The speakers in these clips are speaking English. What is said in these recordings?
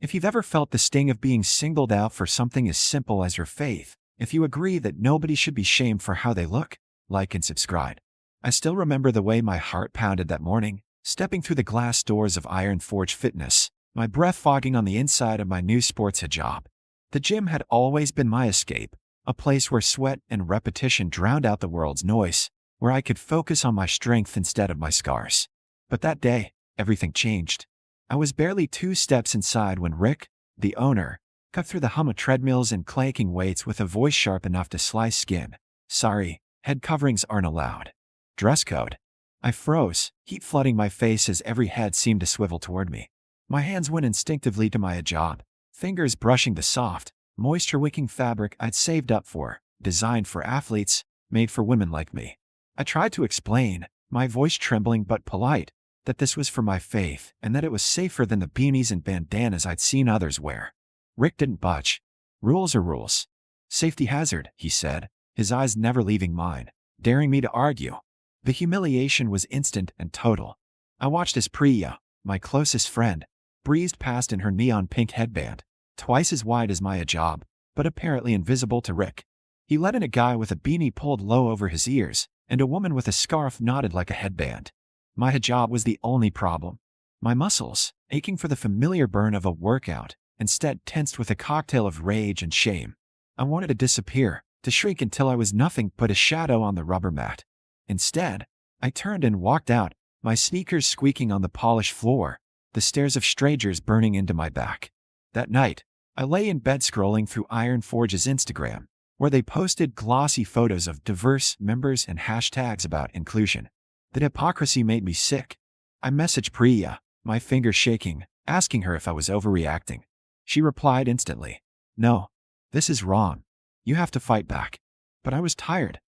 If you've ever felt the sting of being singled out for something as simple as your faith, if you agree that nobody should be shamed for how they look, like and subscribe. I still remember the way my heart pounded that morning, stepping through the glass doors of Iron Forge Fitness, my breath fogging on the inside of my new sports hijab. The gym had always been my escape, a place where sweat and repetition drowned out the world's noise, where I could focus on my strength instead of my scars. But that day, everything changed. I was barely 2 steps inside when Rick, the owner, cut through the hum of treadmills and clanking weights with a voice sharp enough to slice skin. Sorry, head coverings aren't allowed. Dress code. I froze, heat flooding my face as every head seemed to swivel toward me. My hands went instinctively to my hijab, fingers brushing the soft, moisture-wicking fabric I'd saved up for, designed for athletes, made for women like me. I tried to explain, my voice trembling but polite, that this was for my faith and that it was safer than the beanies and bandanas I'd seen others wear. Rick didn't budge. Rules are rules. Safety hazard, he said, his eyes never leaving mine, daring me to argue. The humiliation was instant and total. I watched as Priya, my closest friend, breezed past in her neon pink headband, twice as wide as my hijab, but apparently invisible to Rick. He let in a guy with a beanie pulled low over his ears, and a woman with a scarf knotted like a headband. My hijab was the only problem. My muscles, aching for the familiar burn of a workout, instead tensed with a cocktail of rage and shame. I wanted to disappear, to shrink until I was nothing but a shadow on the rubber mat. Instead, I turned and walked out, my sneakers squeaking on the polished floor, the stares of strangers burning into my back. That night, I lay in bed scrolling through Iron Forge's Instagram, where they posted glossy photos of diverse members and hashtags about inclusion. The hypocrisy made me sick. I messaged Priya, my fingers shaking, asking her if I was overreacting. She replied instantly, "No, this is wrong. You have to fight back." But I was tired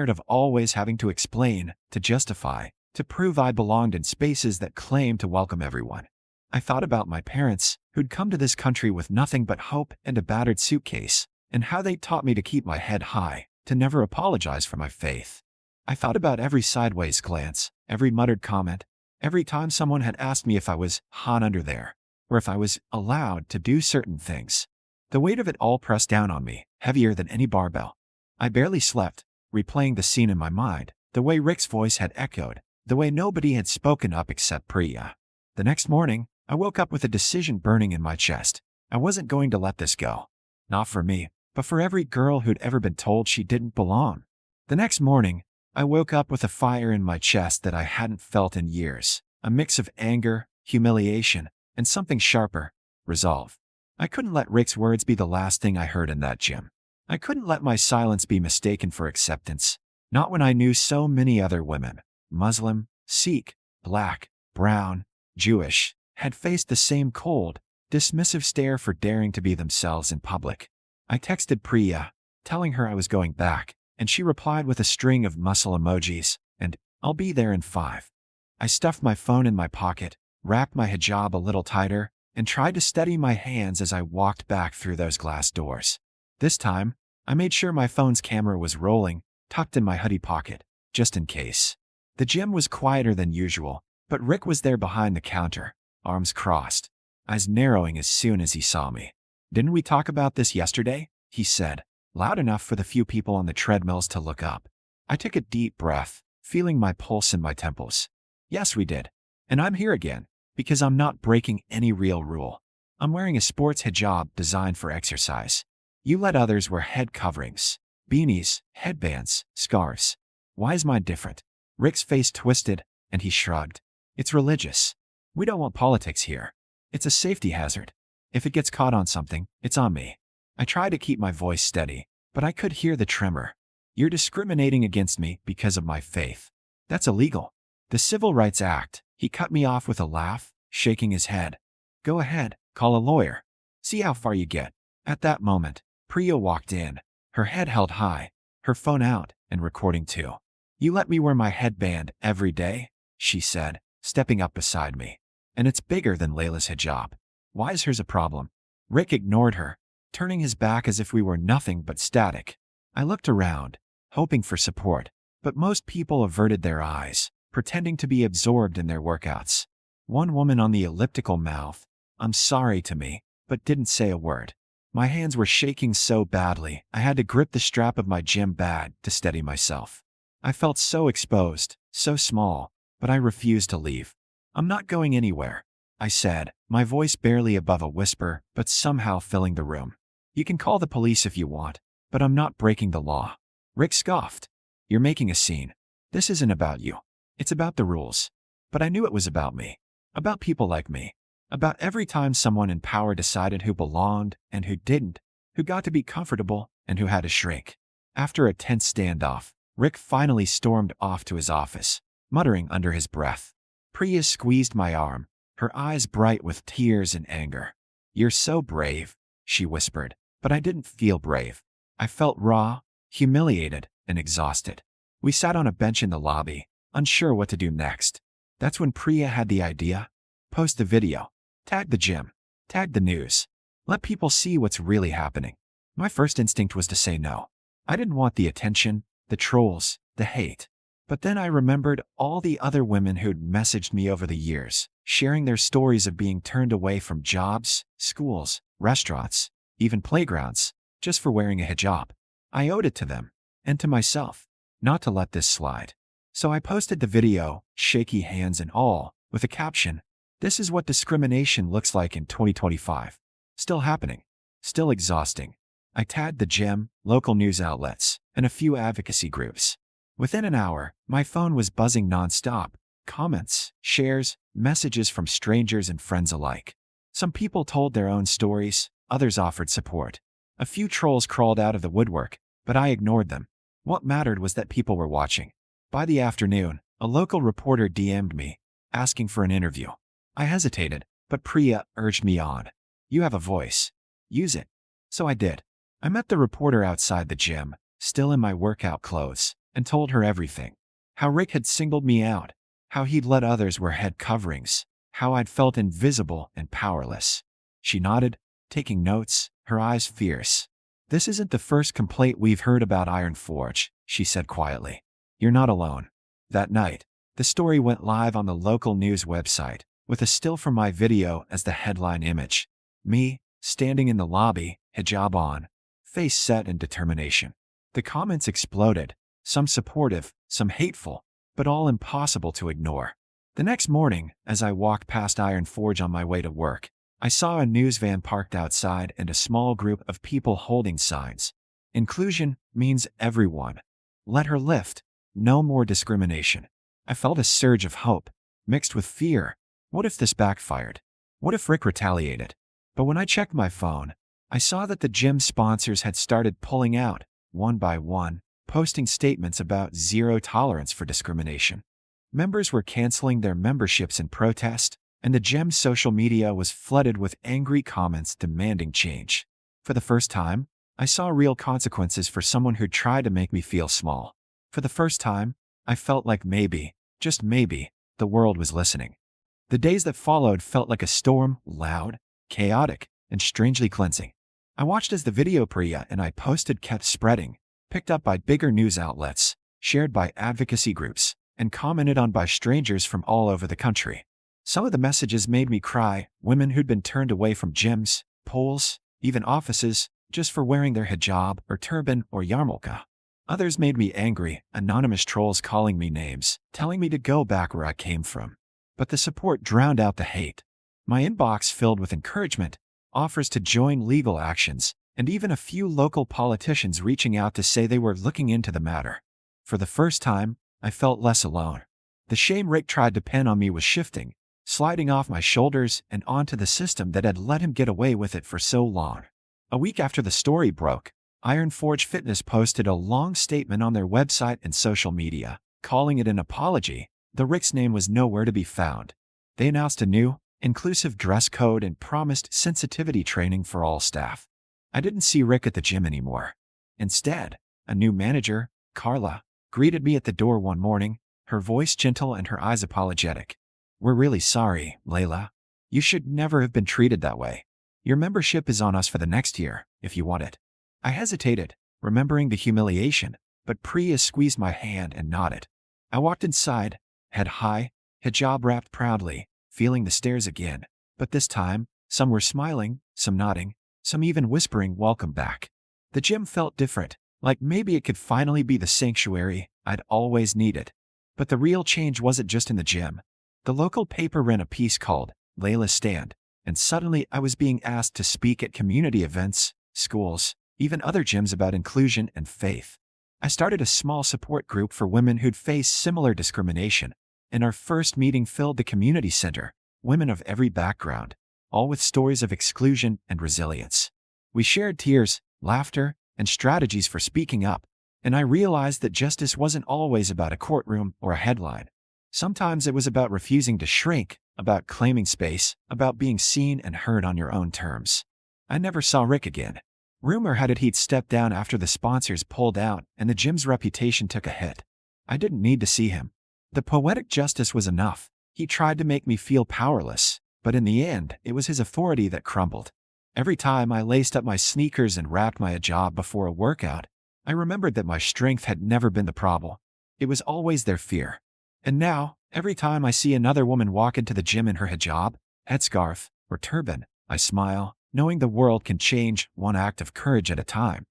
of always having to explain, to justify, to prove I belonged in spaces that claimed to welcome everyone. I thought about my parents, who'd come to this country with nothing but hope and a battered suitcase, and how they taught me to keep my head high, to never apologize for my faith. I thought about every sideways glance, every muttered comment, every time someone had asked me if I was hot under there, or if I was allowed to do certain things. The weight of it all pressed down on me, heavier than any barbell. I barely slept, replaying the scene in my mind, the way Rick's voice had echoed, the way nobody had spoken up except Priya. The next morning, I woke up with a decision burning in my chest. I wasn't going to let this go. Not for me, but for every girl who'd ever been told she didn't belong. The next morning, I woke up with a fire in my chest that I hadn't felt in years, a mix of anger, humiliation, and something sharper, resolve. I couldn't let Rick's words be the last thing I heard in that gym. I couldn't let my silence be mistaken for acceptance, not when I knew so many other women, Muslim, Sikh, Black, Brown, Jewish, had faced the same cold, dismissive stare for daring to be themselves in public. I texted Priya, telling her I was going back, and she replied with a string of muscle emojis, and "I'll be there in 5." I stuffed my phone in my pocket, wrapped my hijab a little tighter, and tried to steady my hands as I walked back through those glass doors. This time, I made sure my phone's camera was rolling, tucked in my hoodie pocket, just in case. The gym was quieter than usual, but Rick was there behind the counter, arms crossed, eyes narrowing as soon as he saw me. "Didn't we talk about this yesterday?" he said, loud enough for the few people on the treadmills to look up. I took a deep breath, feeling my pulse in my temples. "Yes, we did. And I'm here again, because I'm not breaking any real rule. I'm wearing a sports hijab designed for exercise. You let others wear head coverings, beanies, headbands, scarves. Why is mine different?" Rick's face twisted, and he shrugged. "It's religious. We don't want politics here. It's a safety hazard. If it gets caught on something, it's on me." I tried to keep my voice steady, but I could hear the tremor. "You're discriminating against me because of my faith. That's illegal. The Civil Rights Act." He cut me off with a laugh, shaking his head. "Go ahead, call a lawyer. See how far you get." At that moment, Priya walked in, her head held high, her phone out, and recording too. "You let me wear my headband every day," she said, stepping up beside me. "And it's bigger than Layla's hijab. Why is hers a problem?" Rick ignored her, turning his back as if we were nothing but static. I looked around, hoping for support, but most people averted their eyes, pretending to be absorbed in their workouts. One woman on the elliptical mouthed, "I'm sorry," to me, but didn't say a word. My hands were shaking so badly, I had to grip the strap of my gym bag to steady myself. I felt so exposed, so small, but I refused to leave. "I'm not going anywhere," I said, my voice barely above a whisper, but somehow filling the room. "You can call the police if you want, but I'm not breaking the law." Rick scoffed. "You're making a scene. This isn't about you. It's about the rules." But I knew it was about me. About people like me. About every time someone in power decided who belonged and who didn't, who got to be comfortable and who had to shrink. After a tense standoff, Rick finally stormed off to his office, muttering under his breath. Priya squeezed my arm, her eyes bright with tears and anger. "You're so brave," she whispered, but I didn't feel brave. I felt raw, humiliated, and exhausted. We sat on a bench in the lobby, unsure what to do next. That's when Priya had the idea. Post the video. Tag the gym. Tag the news. Let people see what's really happening. My first instinct was to say no. I didn't want the attention, the trolls, the hate. But then I remembered all the other women who'd messaged me over the years, sharing their stories of being turned away from jobs, schools, restaurants, even playgrounds, just for wearing a hijab. I owed it to them, and to myself, not to let this slide. So I posted the video, shaky hands and all, with a caption, "This is what discrimination looks like in 2025. Still happening. Still exhausting." I tagged the gym, local news outlets, and a few advocacy groups. Within an hour, my phone was buzzing nonstop. Comments, shares, messages from strangers and friends alike. Some people told their own stories, others offered support. A few trolls crawled out of the woodwork, but I ignored them. What mattered was that people were watching. By the afternoon, a local reporter DM'd me, asking for an interview. I hesitated, but Priya urged me on. "You have a voice. Use it." So I did. I met the reporter outside the gym, still in my workout clothes, and told her everything. How Rick had singled me out, how he'd let others wear head coverings, how I'd felt invisible and powerless. She nodded, taking notes, her eyes fierce. "This isn't the first complaint we've heard about Iron Forge," she said quietly. "You're not alone." That night, the story went live on the local news website, with a still from my video as the headline image. Me, standing in the lobby, hijab on, face set in determination. The comments exploded, some supportive, some hateful, but all impossible to ignore. The next morning, as I walked past Iron Forge on my way to work, I saw a news van parked outside and a small group of people holding signs. "Inclusion means everyone. Let her lift. No more discrimination." I felt a surge of hope, mixed with fear. What if this backfired? What if Rick retaliated? But when I checked my phone, I saw that the gym sponsors had started pulling out, one by one, posting statements about zero tolerance for discrimination. Members were canceling their memberships in protest, and the gym's social media was flooded with angry comments demanding change. For the first time, I saw real consequences for someone who tried to make me feel small. For the first time, I felt like maybe, just maybe, the world was listening. The days that followed felt like a storm, loud, chaotic, and strangely cleansing. I watched as the video Priya and I posted kept spreading, picked up by bigger news outlets, shared by advocacy groups, and commented on by strangers from all over the country. Some of the messages made me cry, women who'd been turned away from gyms, polls, even offices, just for wearing their hijab or turban or yarmulke. Others made me angry, anonymous trolls calling me names, telling me to go back where I came from. But the support drowned out the hate. My inbox filled with encouragement, offers to join legal actions, and even a few local politicians reaching out to say they were looking into the matter. For the first time, I felt less alone. The shame Rick tried to pin on me was shifting, sliding off my shoulders and onto the system that had let him get away with it for so long. A week after the story broke, Iron Forge Fitness posted a long statement on their website and social media, calling it an apology. The Rick's name was nowhere to be found. They announced a new, inclusive dress code and promised sensitivity training for all staff. I didn't see Rick at the gym anymore. Instead, a new manager, Carla, greeted me at the door one morning, her voice gentle and her eyes apologetic. "We're really sorry, Layla. You should never have been treated that way. Your membership is on us for the next year, if you want it." I hesitated, remembering the humiliation, but Priya squeezed my hand and nodded. I walked inside, head high, hijab wrapped proudly, feeling the stares again, but this time, Some were smiling, some nodding, some even whispering welcome back. The gym felt different, like maybe it could finally be the sanctuary I'd always needed. But the real change wasn't just in the gym. The local paper ran a piece called Layla's Stand, and suddenly I was being asked to speak at community events, schools, even other gyms about inclusion and faith. I started a small support group for women who'd faced similar discrimination, and our first meeting filled the community center, women of every background, all with stories of exclusion and resilience. We shared tears, laughter, and strategies for speaking up, and I realized that justice wasn't always about a courtroom or a headline. Sometimes it was about refusing to shrink, about claiming space, about being seen and heard on your own terms. I never saw Rick again. Rumor had it he'd stepped down after the sponsors pulled out and the gym's reputation took a hit. I didn't need to see him. The poetic justice was enough. He tried to make me feel powerless, but in the end, it was his authority that crumbled. Every time I laced up my sneakers and wrapped my hijab before a workout, I remembered that my strength had never been the problem. It was always their fear. And now, every time I see another woman walk into the gym in her hijab, headscarf, or turban, I smile, knowing the world can change one act of courage at a time.